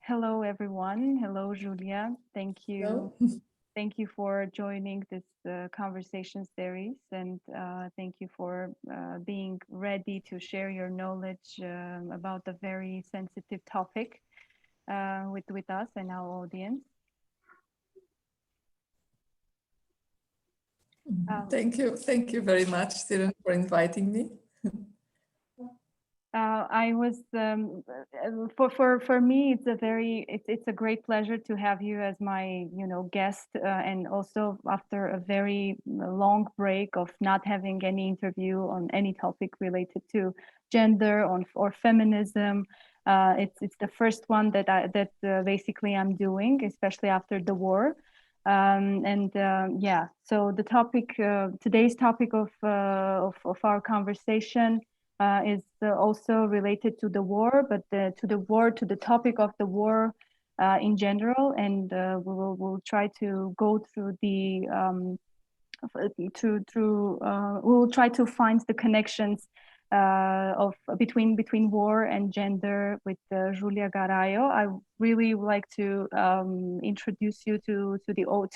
Hello, everyone. Hello, Julia. Thank you. Hello. Thank you for joining this conversation series, and thank you for being ready to share your knowledge about a very sensitive topic with us and our audience. Thank you very much, Siren, for inviting me. I was for me it's a great pleasure to have you as my guest, and also after a very long break of not having any interview on any topic related to gender or feminism. It's the first one that basically I'm doing, especially after the war. Yeah, so the topic, today's topic of our conversation is also related to the war, but to the topic of the war in general, and we'll try to go through the we'll try to find the connections between war and gender with Julia Garayo. I really would like to introduce you to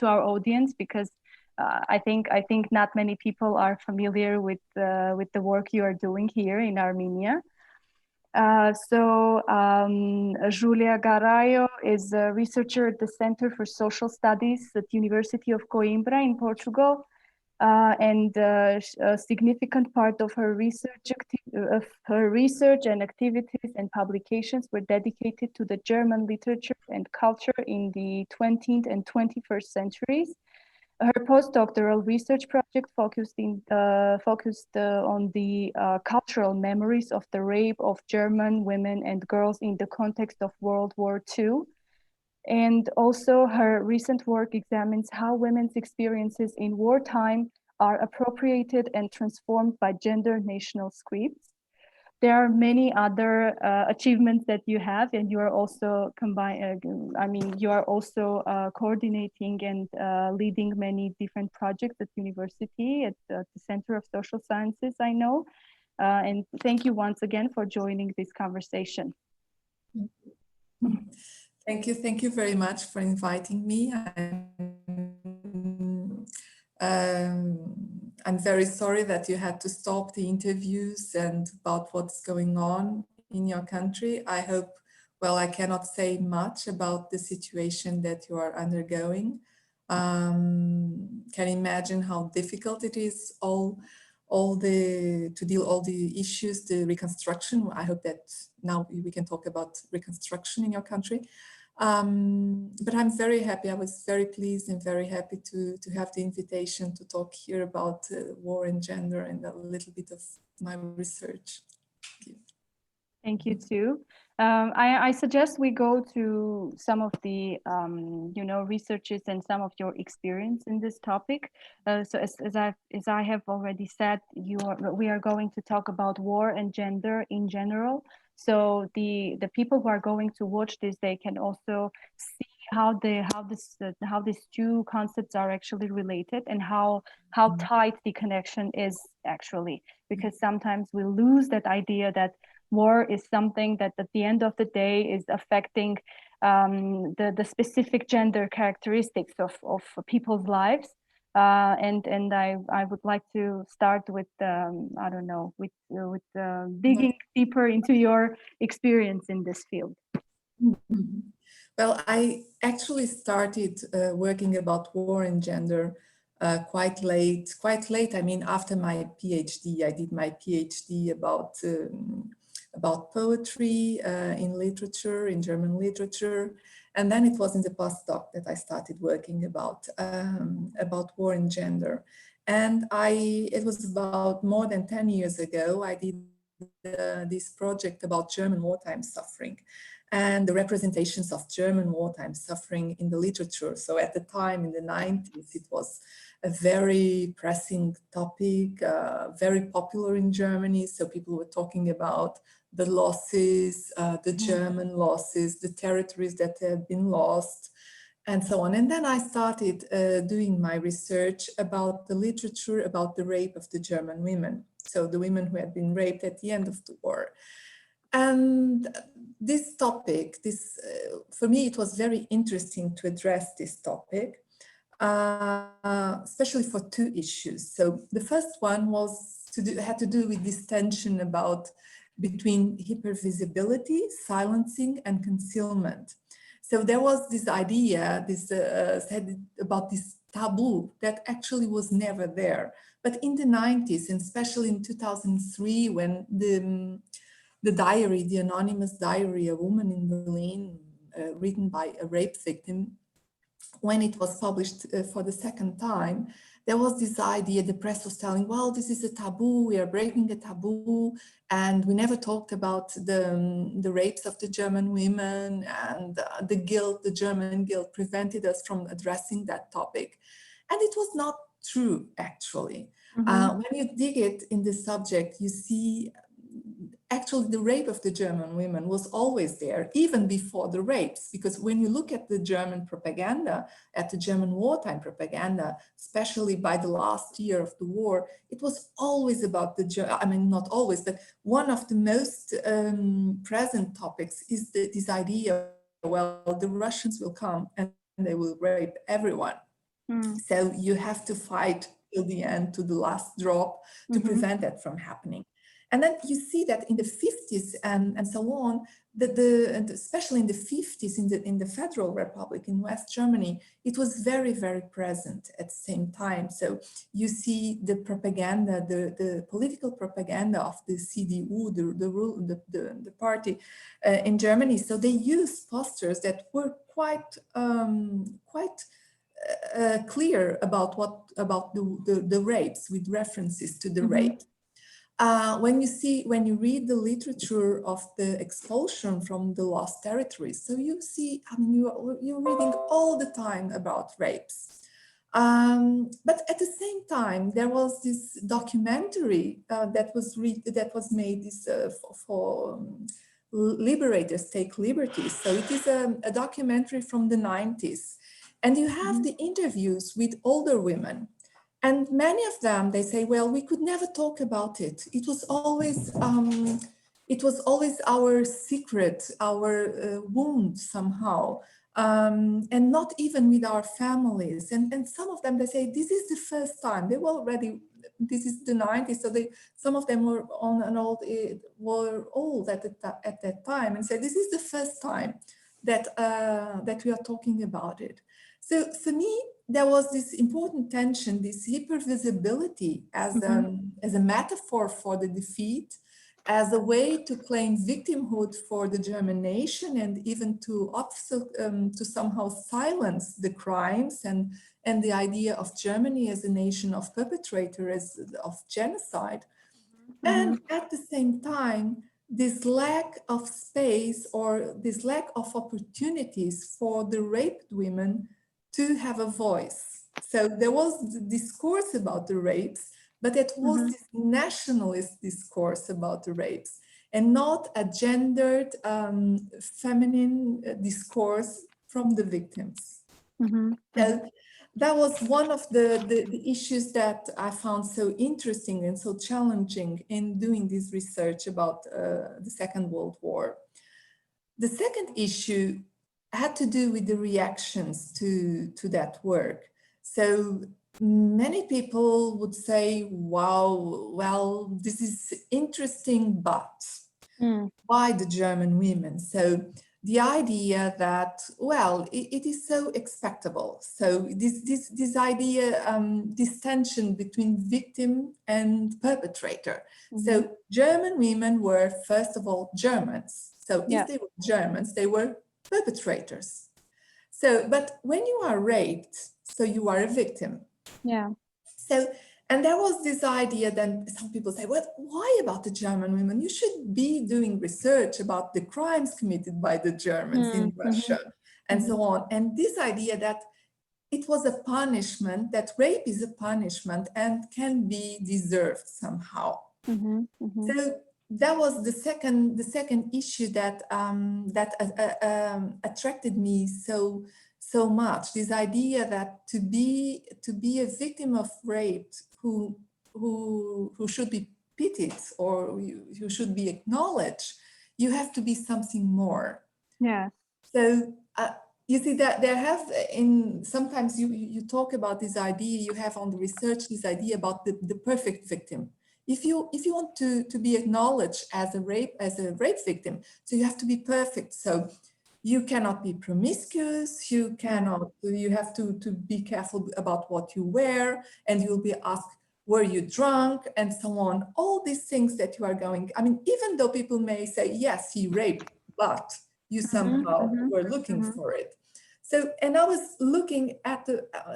our audience, because I think not many people are familiar with the work you are doing here in Armenia. Julia Garayo is a researcher at the Center for Social Studies at University of Coimbra in Portugal. And a significant part of her research and activities and publications were dedicated to the German literature and culture in the 20th and 21st centuries. Her postdoctoral research project focused on the cultural memories of the rape of German women and girls in the context of World War II. And also her recent work examines how women's experiences in wartime are appropriated and transformed by gender national scripts. There are many other achievements that you have, and you are also coordinating and leading many different projects at university, at the Center of Social Sciences, I know. And thank you once again for joining this conversation. Thank you very much for inviting me. I'm very sorry that you had to stop the interviews and about what's going on in your country. I hope, well, I cannot say much about the situation that you are undergoing. Can imagine how difficult it is, to deal all the issues, the reconstruction. I hope that now we can talk about reconstruction in your country. But I'm very happy. I was very pleased and very happy to have the invitation to talk here about war and gender and a little bit of my research. Thank you too. I suggest we go to some of the researches and some of your experience in this topic. So as I have already said, we are going to talk about war and gender in general. So the people who are going to watch this, they can also see how these two concepts are actually related, and how tight the connection is actually, because sometimes we lose that idea that war is something that at the end of the day is affecting the specific gender characteristics of people's lives. And I would like to start with digging deeper into your experience in this field. Well, I actually started working about war and gender quite late. I mean, after my PhD, I did my PhD about poetry in literature, in German literature. And then it was in the postdoc that I started working about war and gender. And it was about more than 10 years ago, I did this project about German wartime suffering and the representations of German wartime suffering in the literature. So at the time, in the 90s, it was a very pressing topic, very popular in Germany. So people were talking about the losses, the German losses, the territories that had been lost, and so on. And then I started doing my research about the literature about the rape of the German women. So the women who had been raped at the end of the war. And this topic, for me, it was very interesting to address this topic, especially for two issues. So the first one had to do with this tension between hypervisibility, silencing, and concealment. So there was this idea, said about this taboo that actually was never there. But in the 90s, and especially in 2003, when the diary, the anonymous diary, a woman in Berlin, written by a rape victim, when it was published for the second time, there was this idea, the press was telling, well, this is a taboo, we are breaking a taboo, and we never talked about the rapes of the German women, and the guilt, the German guilt prevented us from addressing that topic. And it was not true, actually. When you dig it in the subject, you see actually the rape of the German women was always there, even before the rapes, because when you look at the German propaganda, at the German wartime propaganda, especially by the last year of the war, it was always about not always, but one of the most present topics is this idea, well, the Russians will come and they will rape everyone. So you have to fight till the end, to the last drop, to prevent that from happening. And then you see that in the 50s and so on, and especially in the 50s in the Federal Republic in West Germany, it was very, very present at the same time. So you see the propaganda, the political propaganda of the CDU, the party in Germany. So they used posters that were quite clear about the rapes, with references to the rape. When you read the literature of the expulsion from the lost territories, so you see, you're reading all the time about rapes. But at the same time, there was this documentary that was made for Liberators Take Liberties. So it is a documentary from the 90s. And you have the interviews with older women. And many of them, they say, well, we could never talk about it. It was always our secret, our wound somehow, and not even with our families. And some of them, they say, this is the first time. They were already, this is the 90s, so some of them were old at that time, and said, this is the first time that we are talking about it. So for me, there was this important tension, this hypervisibility as a metaphor for the defeat, as a way to claim victimhood for the German nation, and even to somehow silence the crimes and the idea of Germany as a nation of perpetrators of genocide. And at the same time, this lack of space or this lack of opportunities for the raped women to have a voice. So there was the discourse about the rapes, but it was this nationalist discourse about the rapes, and not a gendered, feminine discourse from the victims. So that was one of the issues that I found so interesting and so challenging in doing this research about the Second World War. The second issue had to do with the reactions to that work. So many people would say, wow, well, this is interesting, but why the German women? So the idea that, well, it is so expectable. So this idea, this tension between victim and perpetrator. So German women were, first of all, Germans. So if they were Germans, they were perpetrators. So, but when you are raped, so you are a victim. Yeah. So, and there was this idea, then some people say, well, why about the German women? You should be doing research about the crimes committed by the Germans in Russia and so on. And this idea that it was a punishment, that rape is a punishment and can be deserved somehow. So that was the second issue that attracted me so much. This idea that to be a victim of rape who should be pitied or who should be acknowledged, you have to be something more. Yeah. So you see that sometimes you talk about this idea, you have on the research this idea about the perfect victim. If you want to be acknowledged as a rape victim, so you have to be perfect. So you cannot be promiscuous, you have to be careful about what you wear, and you'll be asked, were you drunk, and so on. All these things that you are going, I mean, even though people may say, yes, he raped, but you somehow were looking for it. So, and I was looking at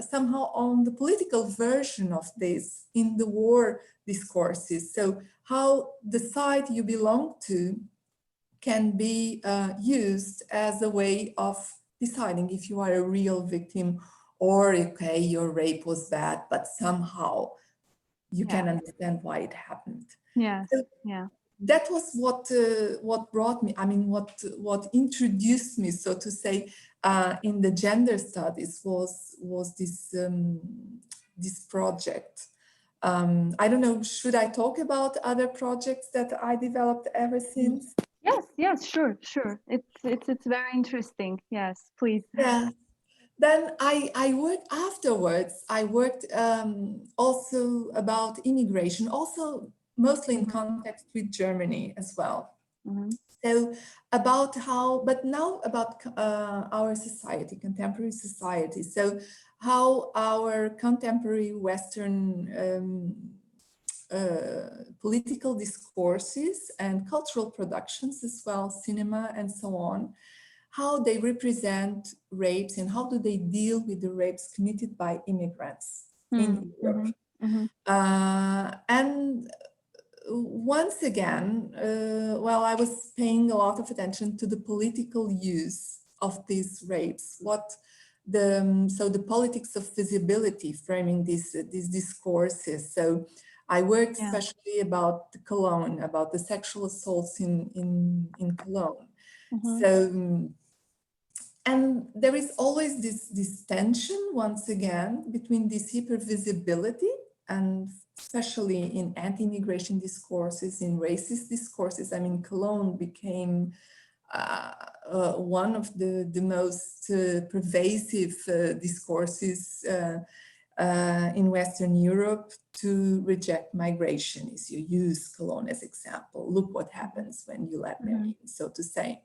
somehow on the political version of this in the war discourses. So how the side you belong to can be used as a way of deciding if you are a real victim, or okay, your rape was bad, but somehow you can understand why it happened. Yeah. So that was what brought me, I mean, what introduced me, so to say, in the gender studies was this project. I don't know, should I talk about other projects that I developed ever since? Yes, sure. It's very interesting. Yes, please. Yeah. Then I worked afterwards. I worked also about immigration, also mostly in context with Germany as well. So about how, but now about our society, contemporary society. So how our contemporary Western political discourses and cultural productions as well, cinema and so on, how they represent rapes and how do they deal with the rapes committed by immigrants in Europe. And once again, well, I was paying a lot of attention to the political use of these rapes. So the politics of visibility framing these discourses. So I worked especially about the Cologne, about the sexual assaults in Cologne. So, and there is always this tension, once again, between this hypervisibility, and especially in anti-immigration discourses, in racist discourses. I mean, Cologne became one of the most pervasive discourses in Western Europe to reject migration. Is you use Cologne as example. Look what happens when you let them in, so to say.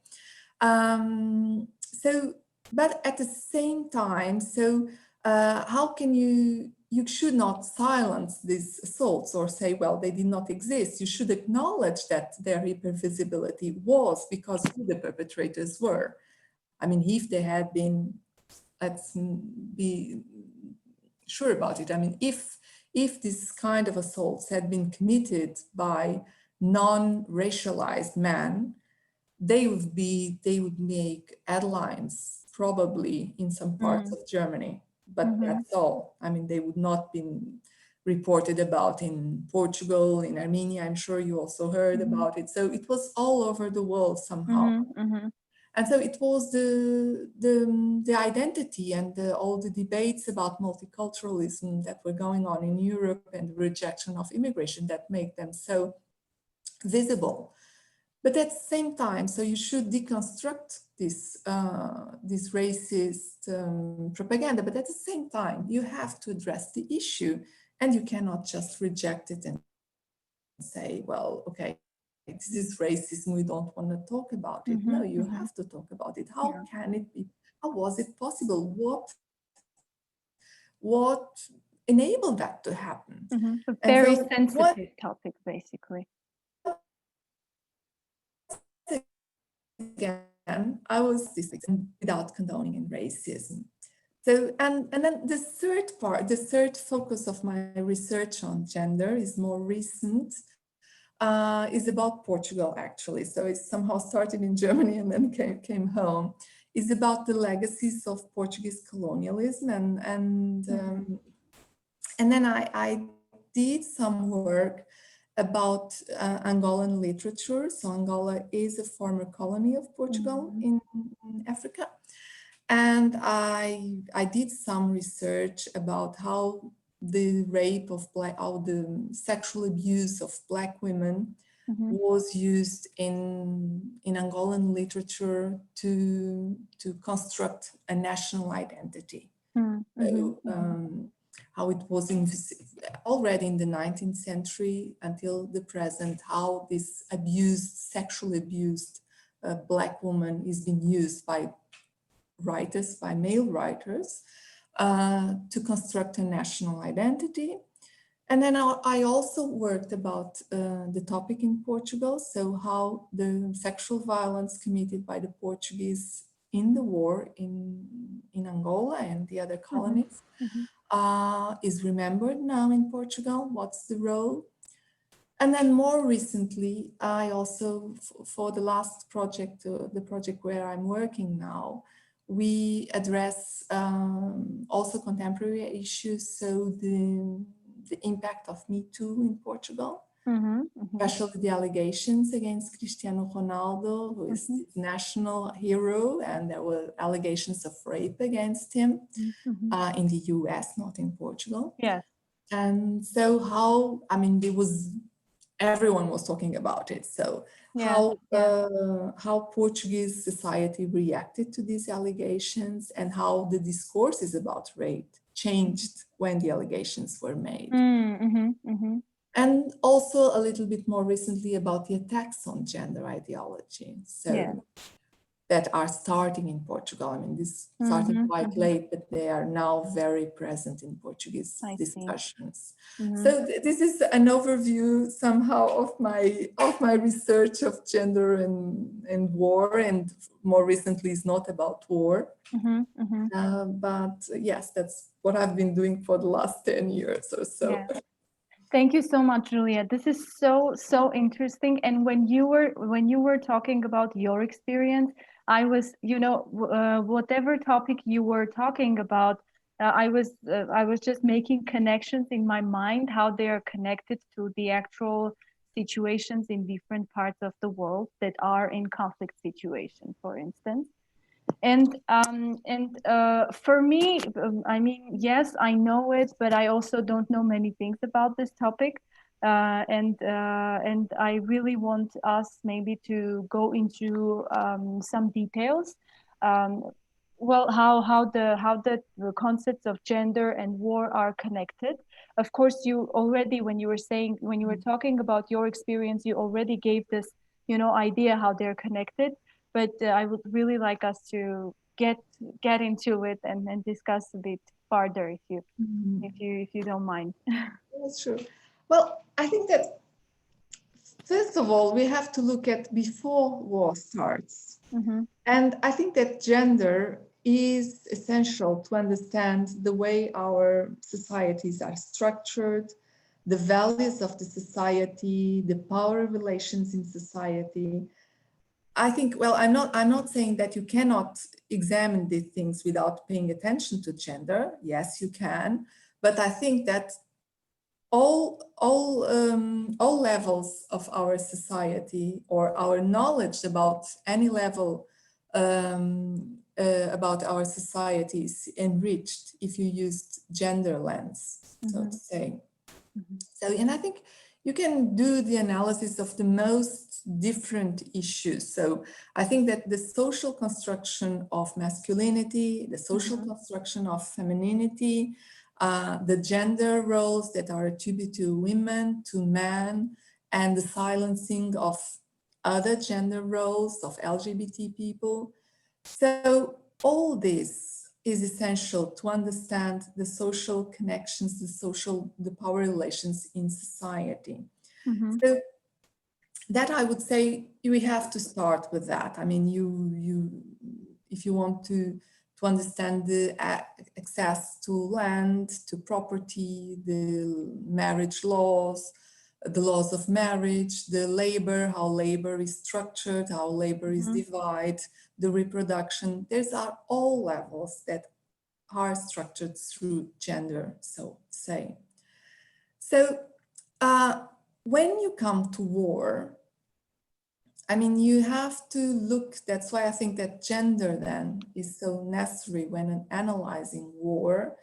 But at the same time, so how can you should not silence these assaults or say, well, they did not exist. You should acknowledge that their hypervisibility was because who the perpetrators were. I mean, if they had been, let's be sure about it. I mean, if this kind of assaults had been committed by non-racialized men, they would make headlines probably in some parts of Germany, but that's all. I mean, they would not be reported about in Portugal, in Armenia. I'm sure you also heard about it. So it was all over the world somehow. And so it was the identity and all the debates about multiculturalism that were going on in Europe and the rejection of immigration that make them so visible. But at the same time, so you should deconstruct this racist propaganda, but at the same time, you have to address the issue, and you cannot just reject it and say, well, okay, this is racism, we don't want to talk about it. No, you have to talk about it. How can it be? How was it possible? What enabled that to happen? A very sensitive topic, basically. Again, I was without condoning racism. So, and then the third focus of my research on gender is more recent, is about Portugal, actually. So it somehow started in Germany and then came home. It's about the legacies of Portuguese colonialism, and then I did some work about Angolan literature. So Angola is a former colony of Portugal in Africa. And I did some research about how the rape of how the sexual abuse of Black women was used in Angolan literature to construct a national identity. So, how it was already in the 19th century until the present, how this sexually abused Black woman is being used by writers, by male writers, to construct a national identity. And then I also worked about the topic in Portugal, so how the sexual violence committed by the Portuguese in the war in Angola and the other colonies is remembered now in Portugal. What's the role? And then more recently, I also, for the last project, the project where I'm working now, we address also contemporary issues, so the impact of Me Too in Portugal, especially the allegations against Cristiano Ronaldo, who is the national hero, and there were allegations of rape against him in the US, not in Portugal. Yes. And so how, I mean, everyone was talking about it. So how Portuguese society reacted to these allegations and how the discourses about rape changed when the allegations were made. And also a little bit more recently about the attacks on gender ideology. So that are starting in Portugal. I mean, this started quite late, but they are now very present in Portuguese discussions. So this is an overview somehow of my research of gender and war, and more recently is not about war. But yes, that's what I've been doing for the last 10 years or so. Yeah. Thank you so much, Julia. This is so interesting. And when you were talking about your experience, I was, whatever topic you were talking about, I was just making connections in my mind, how they are connected to the actual situations in different parts of the world that are in conflict situations, for instance. And for me, I mean, yes, I know it, but I also don't know many things about this topic. And I really want us maybe to go into some details. Well, how the concepts of gender and war are connected. Of course, you already, when you were talking about your experience, you already gave this, idea how they're connected. But I would really like us to get into it and discuss a bit further, if you don't mind. That's true. Well, I think that first of all, we have to look at before war starts. And I think that gender is essential to understand the way our societies are structured, the values of the society, the power relations in society. I think, well, I'm not saying that you cannot examine these things without paying attention to gender. Yes, you can. But I think that all levels of our society, or our knowledge about any level about our society is enriched if you use gender lens, so to say. So, and I think you can do the analysis of the most different issues. So I think that the social construction of masculinity, the social construction of femininity, the gender roles that are attributed to women, to men, and the silencing of other gender roles of LGBT people. So all this is essential to understand the social connections, the power relations in society. So that, I would say, we have to start with that. I mean, if you want to understand the access to land, to property, the marriage laws, the laws of marriage, the labor, how labor is structured, how labor is divided, the reproduction. These are all levels that are structured through gender, so to say. So when you come to war, I mean, you have to look, that's why I think that gender then is so necessary when analyzing war,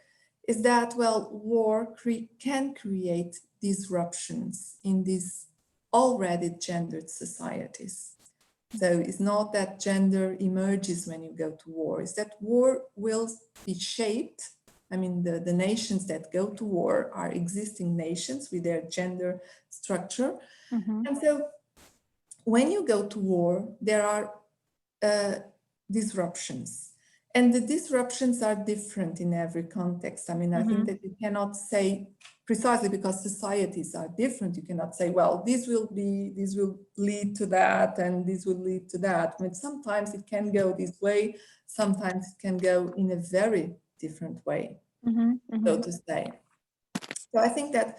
is that, well, war can create disruptions in these already gendered societies. So it's not that gender emerges when you go to war, it's that war will be shaped. I mean, the nations that go to war are existing nations with their gender structure. And so when you go to war, there are disruptions. And the disruptions are different in every context. I mean, I think that you cannot say, precisely because societies are different, you cannot say, well, this will lead to that, and this will lead to that. I mean, sometimes it can go this way, sometimes it can go in a very different way, so to say. So I think that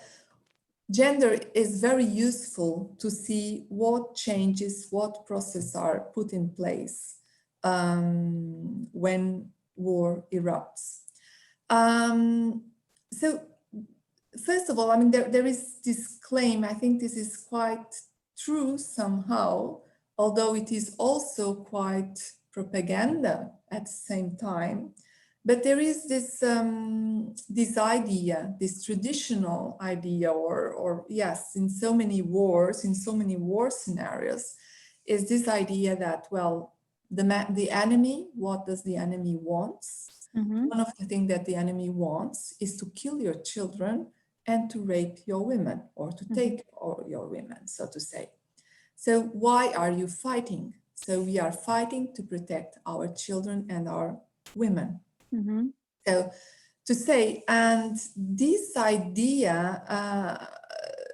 gender is very useful to see what changes, what processes are put in place when war erupts. So first of all, I mean, there is this claim, I think this is quite true somehow, although it is also quite propaganda at the same time. But there is this this idea, this traditional idea, or yes, in so many wars, in so many war scenarios, is this idea that, well, the enemy, what does the enemy want? One of the things that the enemy wants is to kill your children and to rape your women, or to take all your women, so to say. So why are you fighting? So we are fighting to protect our children and our women. So to say, and this idea,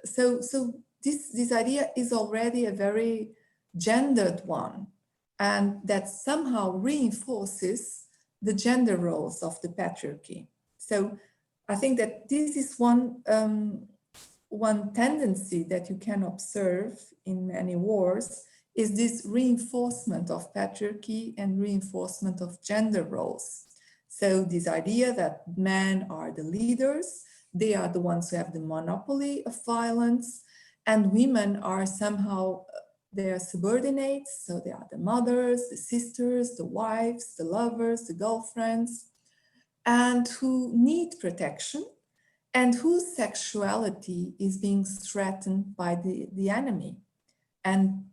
this idea is already a very gendered one, and that somehow reinforces the gender roles of the patriarchy. So I think that this is one tendency that you can observe in many wars, is this reinforcement of patriarchy and reinforcement of gender roles. So this idea that men are the leaders, they are the ones who have the monopoly of violence, and women are somehow, they are subordinates, so they are the mothers, the sisters, the wives, the lovers, the girlfriends, and who need protection, and whose sexuality is being threatened by the enemy, and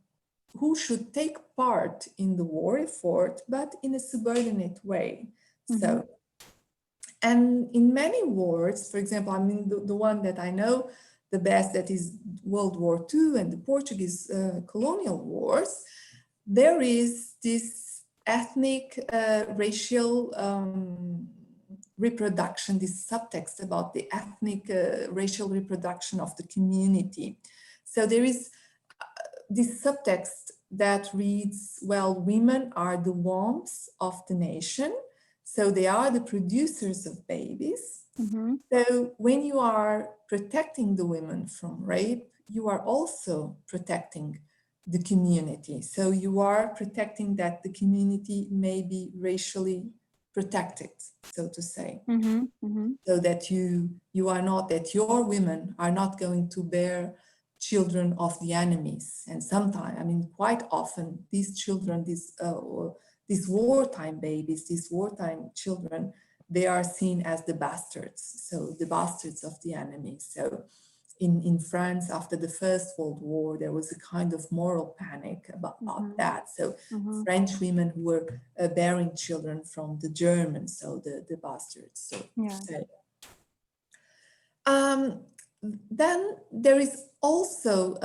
who should take part in the war effort, but in a subordinate way. So, and in many wars, for example, I mean, the one that I know the best, that is World War II and the Portuguese colonial wars, there is this ethnic, racial reproduction, this subtext about the ethnic, racial reproduction of the community. So there is this subtext that reads, well, women are the wombs of the nation, so they are the producers of babies. So when you are protecting the women from rape, you are also protecting the community. So you are protecting that the community may be racially protected, so to say. So that you are not, that your women are not going to bear children of the enemies. And sometimes, I mean, quite often, these children, these wartime babies, these wartime children, they are seen as the bastards, so the bastards of the enemy. So in France, after the First World War, there was a kind of moral panic about that. So French women who were bearing children from the Germans, so the bastards. So then there is also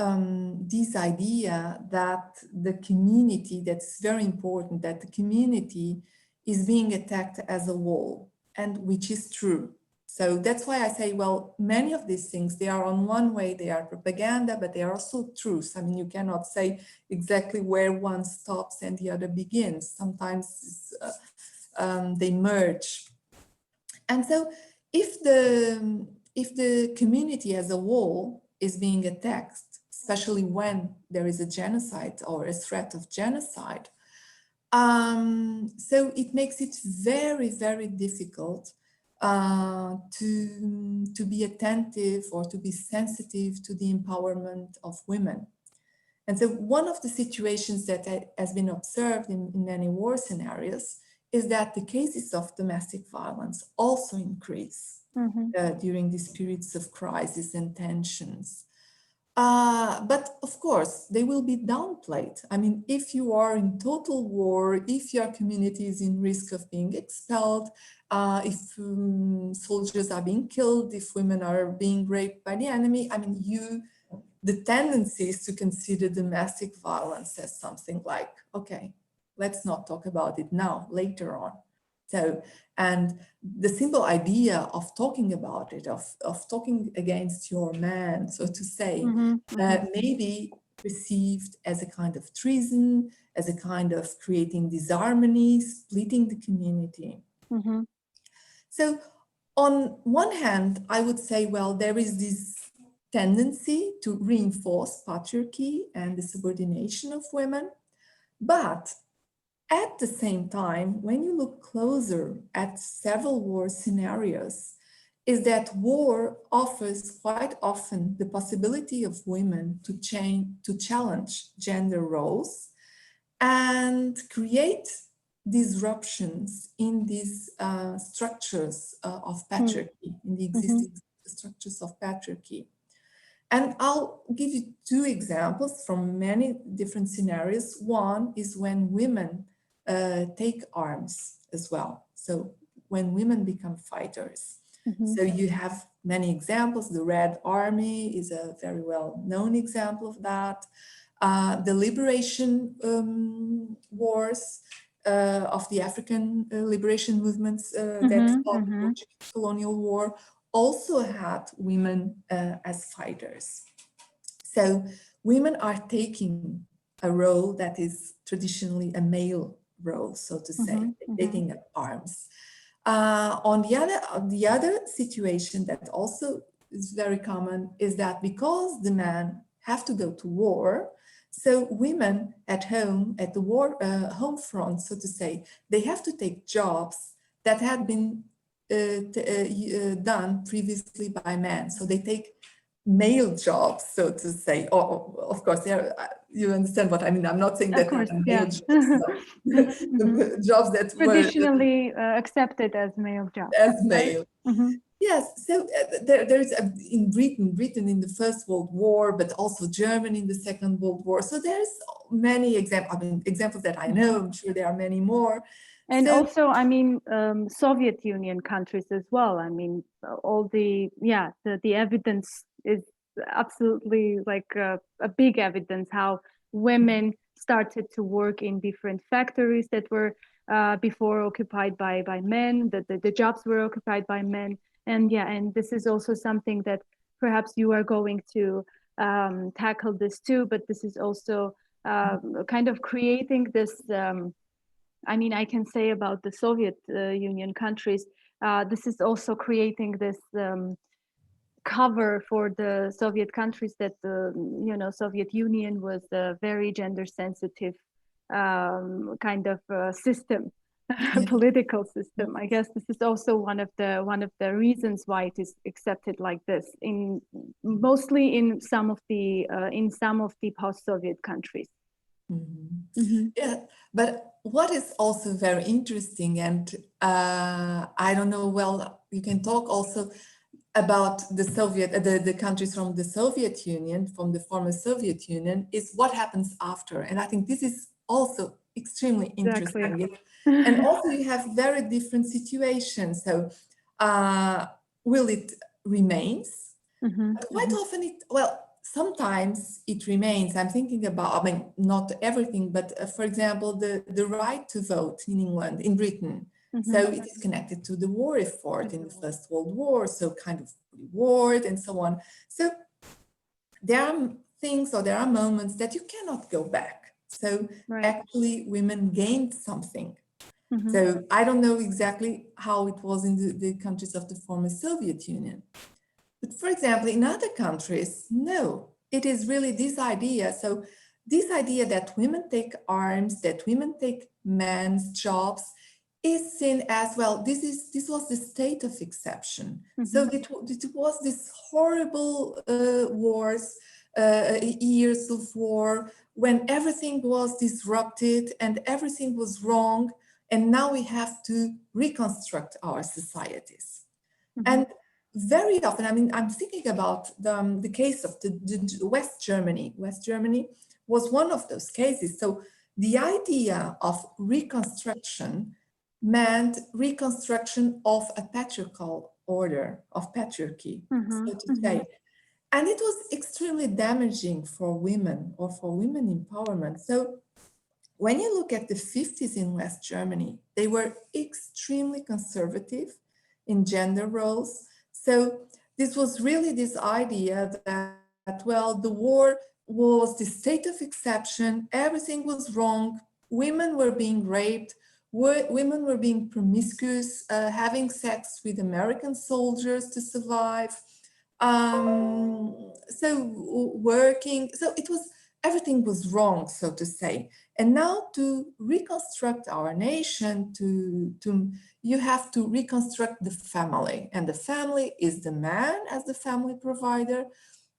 this idea that the community, that's very important, that the community is being attacked as a whole, and which is true. So that's why I say, well, many of these things, they are on one way, they are propaganda, but they are also truths. I mean, you cannot say exactly where one stops and the other begins. Sometimes they merge. And so if the community as a whole is being attacked, especially when there is a genocide or a threat of genocide, so it makes it very, very difficult to be attentive or to be sensitive to the empowerment of women. And so one of the situations that has been observed in many war scenarios is that the cases of domestic violence also increase during these periods of crisis and tensions. But of course, they will be downplayed. I mean, if you are in total war, if your community is in risk of being expelled, if soldiers are being killed, if women are being raped by the enemy, I mean, the tendency is to consider domestic violence as something like, okay, let's not talk about it now, later on. So, and the simple idea of talking about it, of talking against your man, so to say, may be perceived as a kind of treason, as a kind of creating disharmony, splitting the community. So on one hand, I would say, well, there is this tendency to reinforce patriarchy and the subordination of women, but at the same time, when you look closer at several war scenarios, is that war offers quite often the possibility of women to challenge gender roles and create disruptions in these structures of patriarchy, in the existing structures of patriarchy. And I'll give you two examples from many different scenarios. One is when women take arms as well. So when women become fighters. So you have many examples. The Red Army is a very well-known example of that. The liberation wars of the African liberation movements that fought the Portuguese colonial war also had women as fighters. So women are taking a role that is traditionally a male role, so to say, taking up arms. On the other situation that also is very common is that because the men have to go to war, so women at home, at the war home front, so to say, they have to take jobs that had been done previously by men. So they take male jobs, so to say. Of course, you understand what I mean. I'm not saying that male jobs, the jobs that traditionally accepted as male jobs. As male. Right? Yes, so there's in Britain in the First World War, but also Germany in the Second World War. So there's many examples that I know. I'm sure there are many more. And also, I mean, Soviet Union countries as well. I mean, all the evidence is absolutely like a big evidence how women started to work in different factories that were before occupied by men, that the jobs were occupied by men. And and this is also something that perhaps you are going to tackle this too, but this is also kind of creating this, I mean, I can say about the Soviet Union countries, this is also creating this cover for the Soviet countries that the Soviet Union was a very gender sensitive kind of system. Political system. I guess this is also one of the reasons why it is accepted like this mostly in some of the post-Soviet countries. Yeah, but what is also very interesting, and I don't know, well, you can talk also about the countries from the Soviet Union, from the former Soviet Union, is what happens after. And I think this is also extremely interesting. Exactly. And also you have very different situations. So will it remains? Quite often sometimes it remains. I'm thinking about, I mean, not everything, but for example, the right to vote in England, in Britain. So it is connected to the war effort in the First World War, so kind of reward and so on. So there are things, or there are moments that you cannot go back. So actually women gained something. So I don't know exactly how it was in the countries of the former Soviet Union. But for example, in other countries, no, it is really this idea. So this idea that women take arms, that women take men's jobs, is seen as, well, this was the state of exception. So it was this horrible wars, years of war, when everything was disrupted and everything was wrong, and now we have to reconstruct our societies. And very often, I mean, I'm thinking about the case of the West Germany. West Germany was one of those cases. So the idea of reconstruction meant reconstruction of a patriarchal order, of patriarchy, so to say. And it was extremely damaging for women or for women empowerment. So when you look at the 50s in West Germany, they were extremely conservative in gender roles. So this was really this idea that, well, the war was the state of exception, everything was wrong, women were being raped, women were being promiscuous, having sex with American soldiers to survive, so working, so it was, everything was wrong, so to say. And now to reconstruct our nation, you have to reconstruct the family. And the family is the man as the family provider,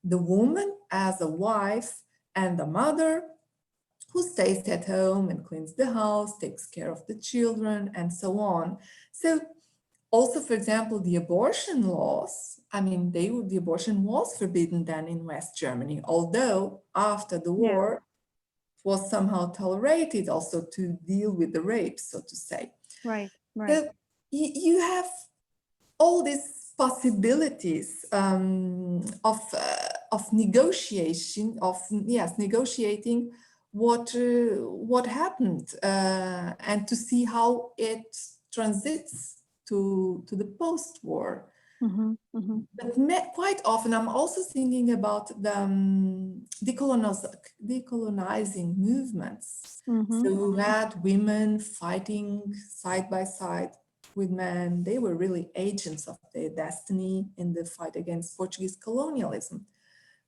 the woman as a wife, and the mother who stays at home and cleans the house, takes care of the children, and so on. So also, for example, the abortion laws, I mean, the abortion was forbidden then in West Germany, although after the war, it was somehow tolerated also to deal with the rape, so to say. Right, right. So you have all these possibilities of negotiation, negotiating what happened and to see how it transits to the post-war. But quite often I'm also thinking about the decolonizing movements. So we had women fighting side by side with men. They were really agents of their destiny in the fight against Portuguese colonialism.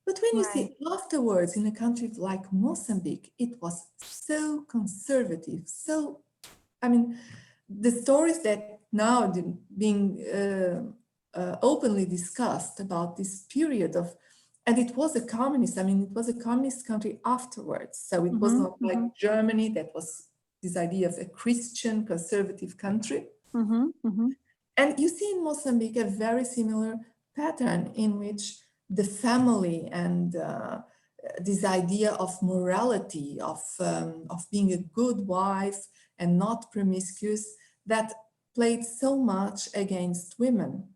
But when you see afterwards in a country like Mozambique, it was so conservative. So, I mean, the stories that now being openly discussed about this period of, and it was a communist, I mean, it was a communist country afterwards. So it was not like Germany, that was this idea of a Christian conservative country. And you see in Mozambique a very similar pattern in which the family and this idea of morality, of being a good wife and not promiscuous, that played so much against women.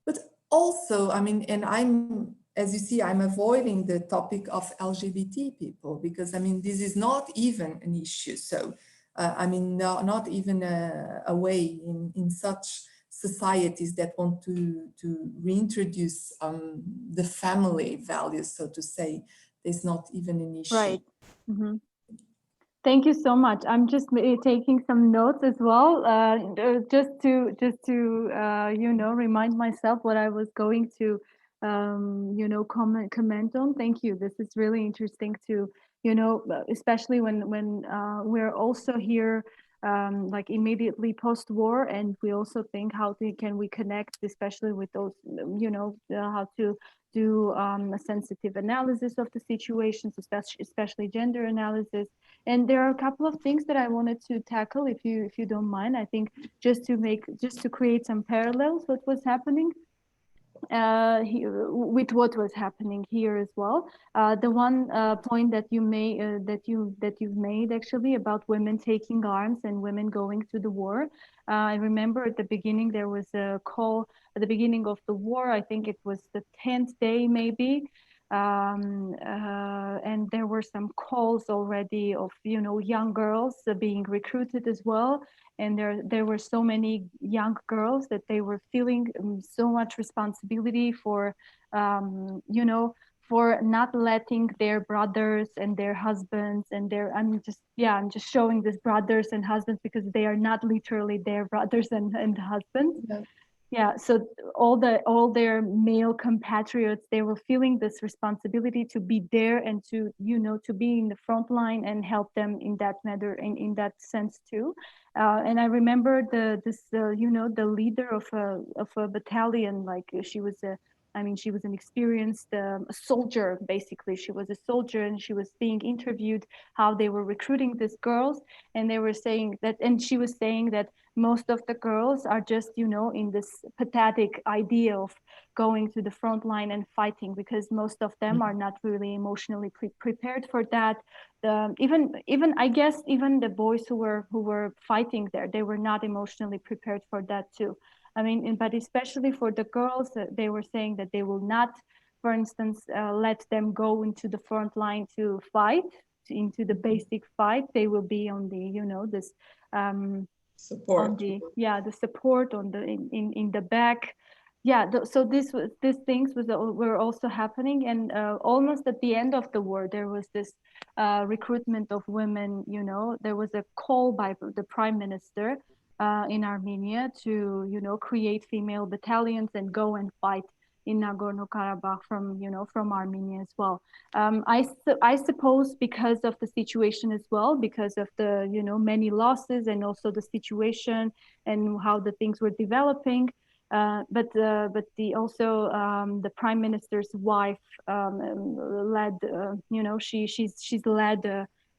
But also, I mean, and I'm, as you see, I'm avoiding the topic of LGBT people, because I mean, this is not even an issue. So, I mean, not even a way in such societies that want to reintroduce the family values, so to say, there's not even an issue. Right. Thank you so much. I'm just taking some notes as well, just to you know, remind myself what I was going to you know, comment on. Thank you. This is really interesting to, you know, especially when we're also here like immediately post-war, and we also think how can we connect, especially with those, you know, how to do a sensitive analysis of the situations, especially gender analysis. And there are a couple of things that I wanted to tackle, if you don't mind. I think just to create some parallels with what's happening with what was happening here as well. The one point that you you've made actually about women taking arms and women going to the war. I remember at the beginning there was a call at the beginning of the war. I think it was the 10th day maybe. And there were some calls already of, you know, young girls being recruited as well. And there were so many young girls that they were feeling so much responsibility for, you know, for not letting their brothers and their husbands and their, I'm just showing this brothers and husbands because they are not literally their brothers and husbands. Yeah, so all their male compatriots, they were feeling this responsibility to be there and to, you know, to be in the front line and help them in that matter, in that sense too. And I remember you know, the leader of a battalion, like she was an experienced soldier, basically. She was a soldier and she was being interviewed how they were recruiting these girls. And they were saying that, and she was saying that most of the girls are just, you know, in this pathetic idea of going to the front line and fighting, because most of them are not really emotionally prepared for that. Even I guess even the boys who were fighting there, they were not emotionally prepared for that too. I mean, but especially for the girls, they were saying that they will not, for instance, let them go into the front line to fight, into the basic fight. They will be on the, you know, this support. On the, yeah, the support on the in the back. Yeah, so these things were also happening, and almost at the end of the war, there was this recruitment of women. You know, there was a call by the prime minister in Armenia to, you know, create female battalions and go and fight in Nagorno-Karabakh from Armenia as well. I suppose because of the situation as well, because of the, you know, many losses and also the situation and how the things were developing. But also the prime minister's wife led, you know, she's led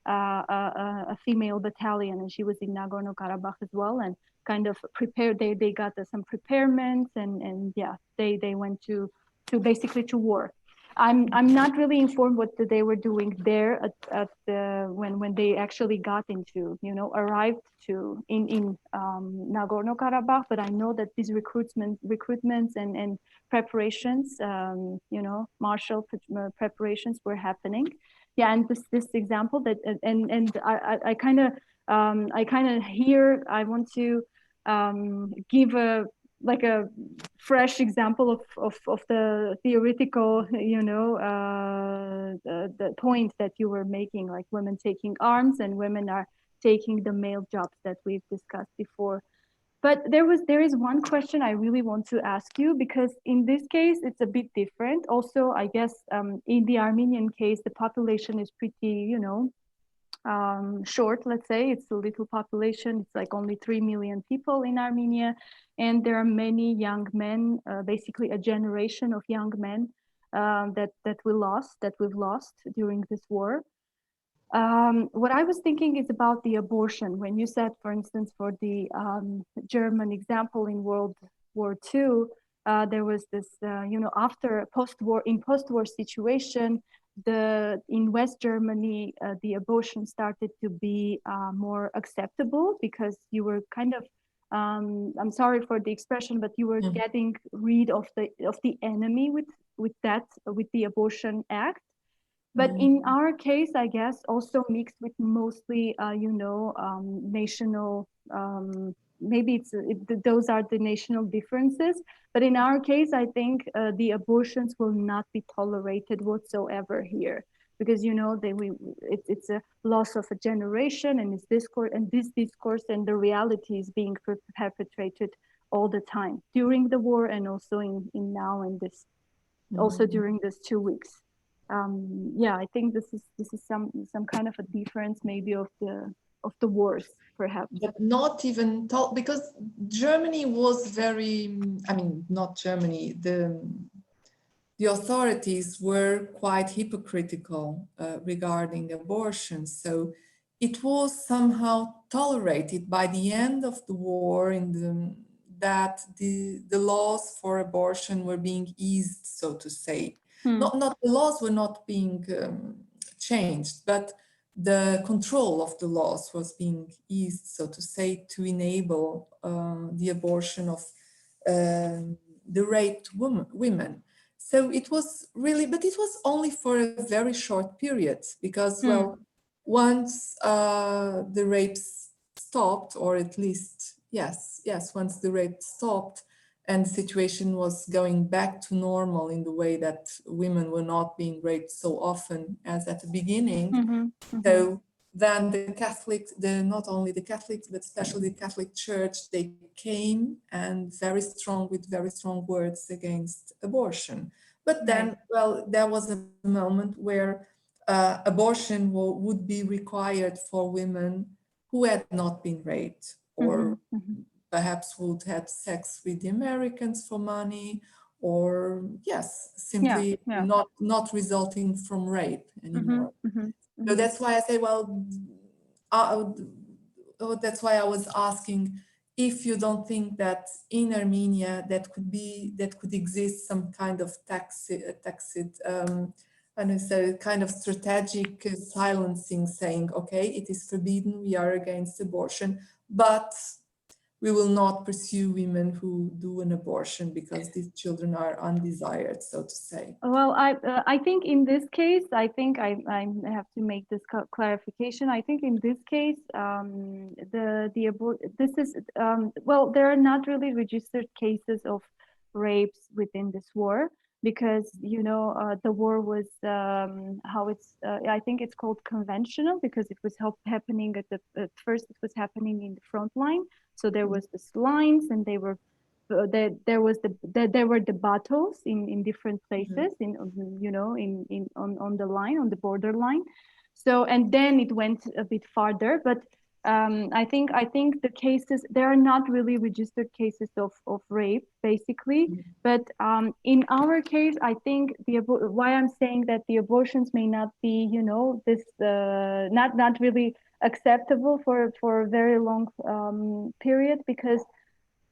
a female battalion, and she was in Nagorno-Karabakh as well, and kind of prepared. They got some preparements, and yeah, they went to basically to war. I'm not really informed what they were doing there at when they actually got into, you know, arrived to in Nagorno-Karabakh, but I know that these recruitments and preparations, you know, martial preparations were happening. Yeah, and this example that and I kind of here I want to give a fresh example of the theoretical, you know, the point that you were making, like women taking arms and women are taking the male jobs that we've discussed before. But there is one question I really want to ask you, because in this case it's a bit different. Also, I guess in the Armenian case, the population is pretty, you know, short, let's say. It's a little population. It's like only 3 million people in Armenia, and there are many young men, basically a generation of young men that we've lost during this war. What I was thinking is about the abortion. When you said, for instance, for the German example in World War II, there was this, you know, after post-war situation, in West Germany, the abortion started to be more acceptable, because you were kind of, I'm sorry for the expression, but you were getting rid of the enemy with the Abortion Act. But in our case, I guess, also mixed with mostly, you know, national, maybe those are the national differences. But in our case, I think the abortions will not be tolerated whatsoever here, because, you know, it's a loss of a generation, and this discourse and the reality is being perpetrated all the time during the war, and also in now and this, also during these 2 weeks. Yeah, I think this is some kind of a difference maybe of the wars, perhaps. But not even because Germany was very, I mean, not Germany, the authorities were quite hypocritical regarding abortion. So it was somehow tolerated by the end of the war that the laws for abortion were being eased, so to say. Not the laws were not being changed, but the control of the laws was being eased, so to say, to enable the abortion of the raped women. So it was really, but it was only for a very short period, because, well, once the rapes stopped, or at least, yes, once the rape stopped, and the situation was going back to normal in the way that women were not being raped so often as at the beginning. So then the Catholics, not only the Catholics, but especially the Catholic Church, they came and with very strong words against abortion. But then, well, there was a moment where abortion would be required for women who had not been raped, or perhaps would have sex with the Americans for money, or simply not resulting from rape anymore. So that's why I say, well, that's why I was asking if you don't think that in Armenia that could exist some kind of kind of strategic silencing, saying, okay, it is forbidden, we are against abortion, but we will not pursue women who do an abortion because these children are undesired, so to say. Well, I think in this case, I think I have to make this clarification. I think in this case, well, there are not really registered cases of rapes within this war, because the war was I think it's called conventional, because it was happening at first it was happening in the front line. So there was this lines, and there were the battles in different places, on the line, on the border line. So, and then it went a bit farther, but I think the cases, there are not really registered cases of rape, basically. But in our case, I think why I'm saying that the abortions may not be, this not really acceptable for a very long period, because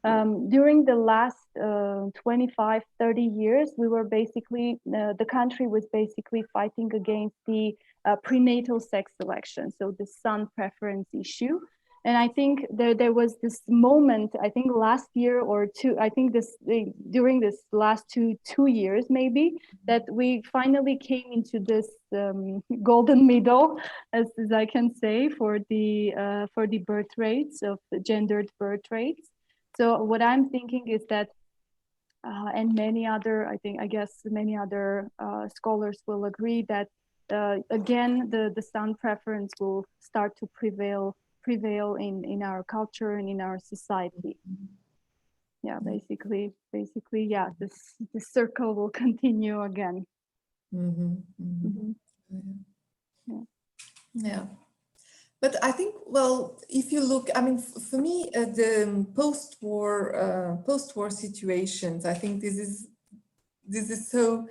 during the last 25, 30 years, we were basically, the country was basically fighting against the prenatal sex selection, so the son preference issue. And I think there was this moment, I think last year or two, I think during this last two years maybe, that we finally came into this golden middle, as I can say, for the birth rates, of the gendered birth rates. So what I'm thinking is that, and many other, I guess many other scholars will agree that again, the son preference will start to prevail in our culture and in our society. Yeah, basically, yeah, this circle will continue again. Yeah. But I think, well, if you look, I mean, for me, the post-war situations, I think this is so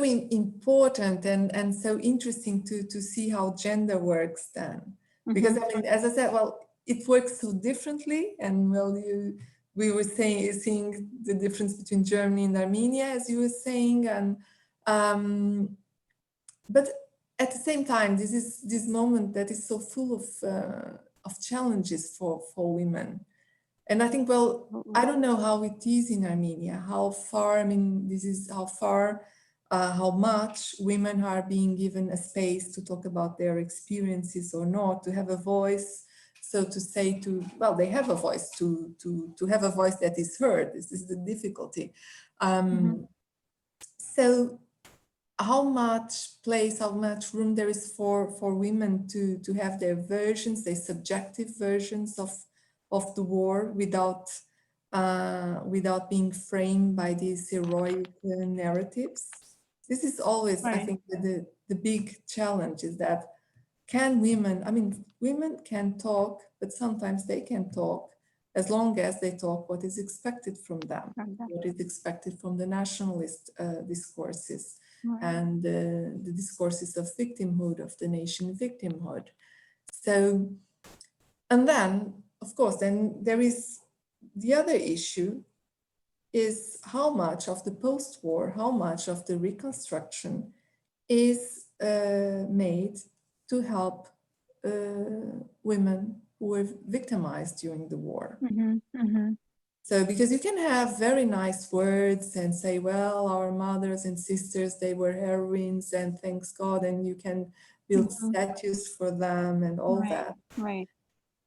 important and so interesting to see how gender works then. Because I mean, as I said, well, it works so differently, and well, we were seeing the difference between Germany and Armenia, as you were saying, and but at the same time, this is this moment that is so full of challenges for women. And I think, well, I don't know how it is in Armenia, how far, I mean, this is how far, how much women are being given a space to talk about their experiences or not, to have a voice, so to say, well, they have a voice, to have a voice that is heard. This is the difficulty. So how much place, how much room there is for women to have their versions, their subjective versions of the war without being framed by these heroic narratives. This is always, I think, the big challenge, is that can women, I mean, women can talk, but sometimes they can talk as long as they talk what is expected from them, what is expected from the nationalist discourses. And the discourses of victimhood, of the nation victimhood. So, and then, of course, then there is the other issue, is how much of the post-war, how much of the reconstruction is made to help women who were victimized during the war. So, because you can have very nice words and say, well, our mothers and sisters, they were heroines, and thanks God, and you can build statues for them and all that. Right.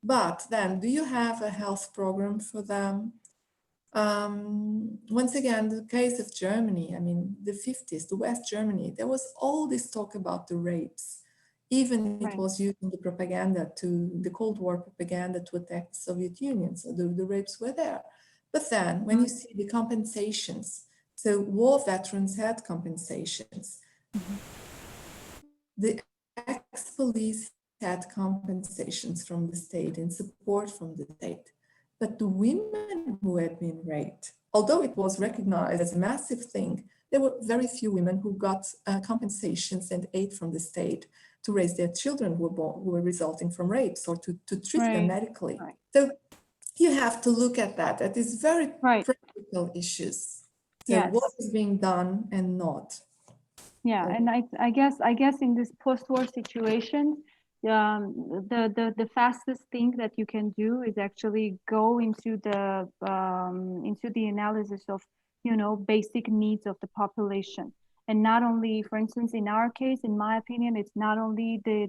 But then, do you have a health program for them? Once again, the case of Germany, I mean, the 50s, the West Germany, there was all this talk about the rapes. Even it was used in the propaganda, the Cold War propaganda, to attack the Soviet Union. So the rapes were there. But then when you see the compensations, so war veterans had compensations. The ex-police had compensations from the state and support from the state. But the women who had been raped, although it was recognized as a massive thing, there were very few women who got compensations and aid from the state to raise their children who were resulting from rapes, or to treat them medically. So you have to look at that. That is very practical issues. So what is being done and not. Yeah, and I guess in this post-war situation, the fastest thing that you can do is actually go into the analysis of, you know, basic needs of the population, and not only, for instance, in our case, in my opinion, it's not only the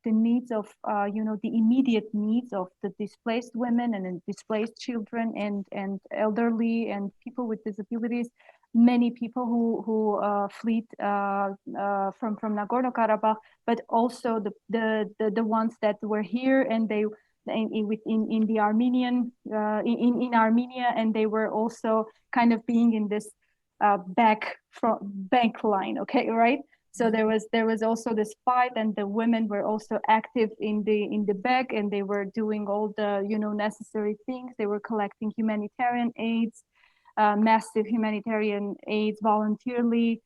needs of you know, the immediate needs of the displaced women and displaced children and elderly and people with disabilities. Many people who fled from Nagorno-Karabakh, but also the ones that were here and they in the Armenian in Armenia, and they were also kind of being in this bank line, okay, right? So there was also this fight, and the women were also active in the back, and they were doing all the, you know, necessary things. They were collecting humanitarian aids. Massive humanitarian aids voluntarily.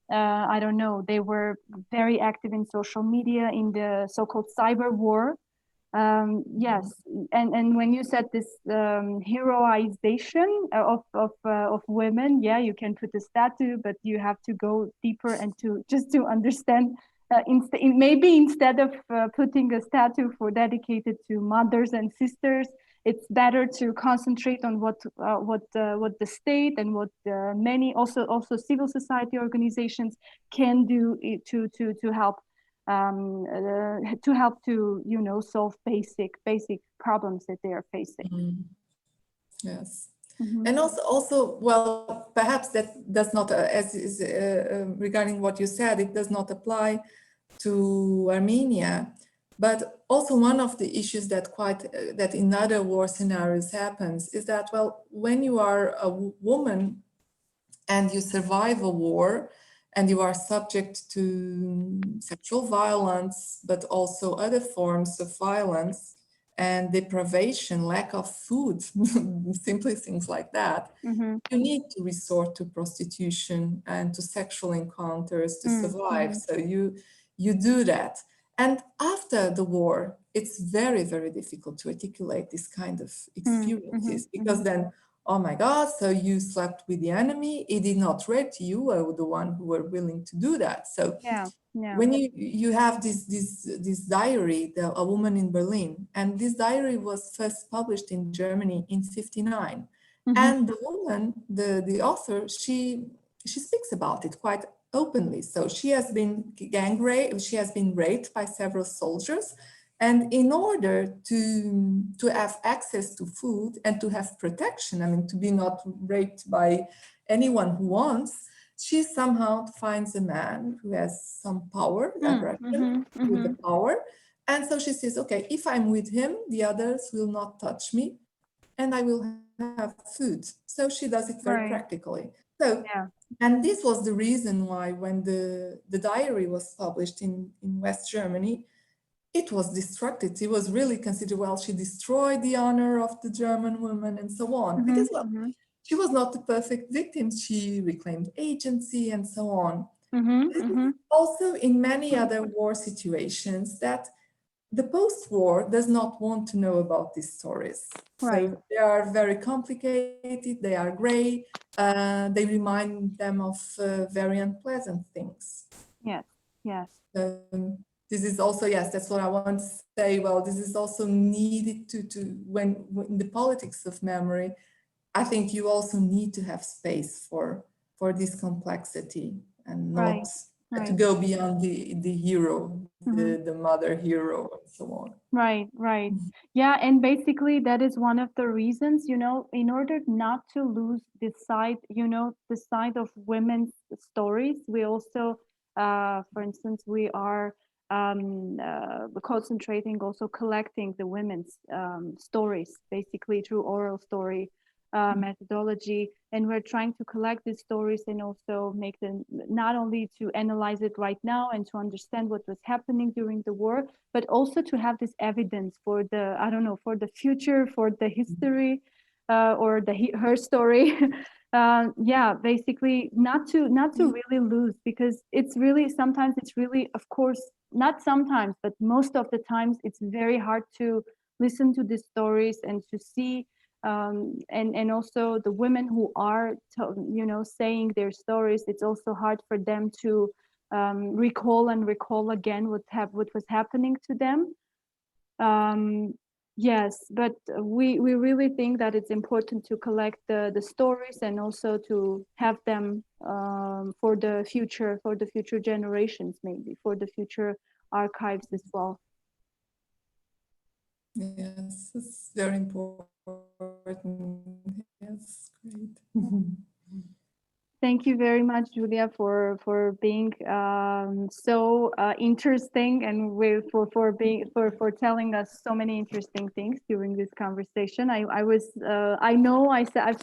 I don't know, they were very active in social media, in the so-called cyber war. Yes, and when you said this heroization of women, yeah, you can put a statue, but you have to go deeper and to understand. Maybe instead of putting a statue dedicated to mothers and sisters, it's better to concentrate on what the state and what many also civil society organizations can do to help to, you know, solve basic problems that they are facing. Mm-hmm. Yes. Mm-hmm. And also, well, perhaps that does not, as is regarding what you said, it does not apply to Armenia. But also one of the issues that in other war scenarios happens is that, well, when you are a woman and you survive a war and you are subject to sexual violence, but also other forms of violence and deprivation, lack of food, simply things like that, mm-hmm. you need to resort to prostitution and to sexual encounters to survive. Mm-hmm. So you do that. And after the war, it's very, very difficult to articulate this kind of experiences, mm-hmm. because then, oh my God, so you slept with the enemy, he did not rape you, you were the one who were willing to do that. So when you have this diary, A Woman in Berlin, and this diary was first published in Germany in 1959. Mm-hmm. And the woman, the author, she speaks about it quite openly. So she has been gang raped, she has been raped by several soldiers. And in order to have access to food and to have protection, I mean, to be not raped by anyone who wants, she somehow finds a man who has some power, aggression, with the power. And so she says, okay, if I'm with him, the others will not touch me and I will have food. So she does it very practically. So, and this was the reason why when the diary was published in West Germany, it was destructive. It was really considered, well, she destroyed the honor of the German woman and so on. Mm-hmm, because, well, she was not the perfect victim. She reclaimed agency and so on. Mm-hmm, also in many other war situations that the post-war does not want to know about these stories. Right. So they are very complicated, they are gray, they remind them of very unpleasant things. Yes, yes. This is also, yes, that's what I want to say. Well, this is also needed to when in the politics of memory, I think you also need to have space for this complexity and not to go beyond the hero, the mother hero and so on. Right. Yeah, and basically that is one of the reasons, you know, in order not to lose the side, you know, the side of women's stories, we also, for instance, we are concentrating, also collecting the women's stories, basically through oral story methodology, and we're trying to collect these stories and also make them, not only to analyze it right now and to understand what was happening during the war, but also to have this evidence for the, I don't know, for the future, for the history, or her story. Basically not to really lose, because it's really, sometimes it's really, of course, not sometimes, but most of the times it's very hard to listen to these stories and to see, and also the women who are, saying their stories. It's also hard for them to recall again what was happening to them. Yes, but we really think that it's important to collect the stories and also to have them for the future generations, maybe for the future archives as well. Yes, it's very important. Yes, great. Thank you very much, Julia, for being so interesting and for telling us so many interesting things during this conversation. I've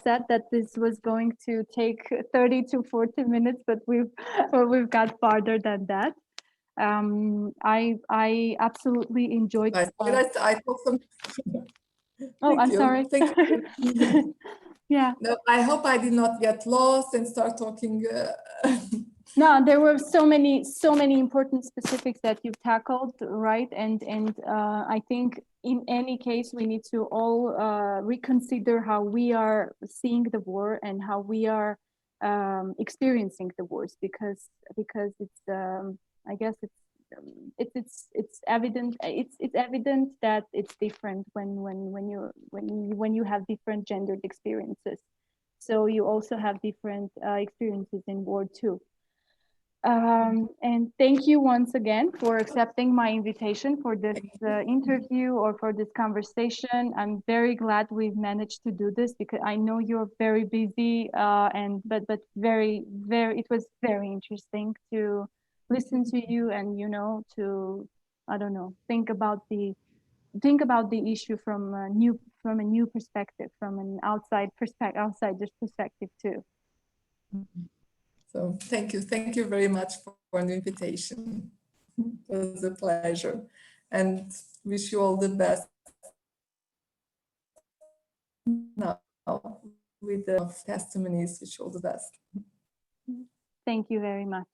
said that this was going to take 30 to 40 minutes, but we've got farther than that. I absolutely enjoyed. I thought some. Oh, I'm sorry. Thank you. Yeah. No, I hope I did not get lost and start talking. No, there were so many important specifics that you've tackled, right? And I think in any case we need to all reconsider how we are seeing the war and how we are experiencing the wars, because it's I guess it's evident that it's different when you have different gendered experiences. So you also have different experiences in war too. And thank you once again for accepting my invitation for this interview or for this conversation. I'm very glad we've managed to do this because I know you're very busy, but very it was very interesting to listen to you and to think about the issue from a new perspective, from an outsider's perspective too. So thank you very much for the invitation. It was a pleasure, and wish you all the best now with the testimonies. Wish you all the best. Thank you very much.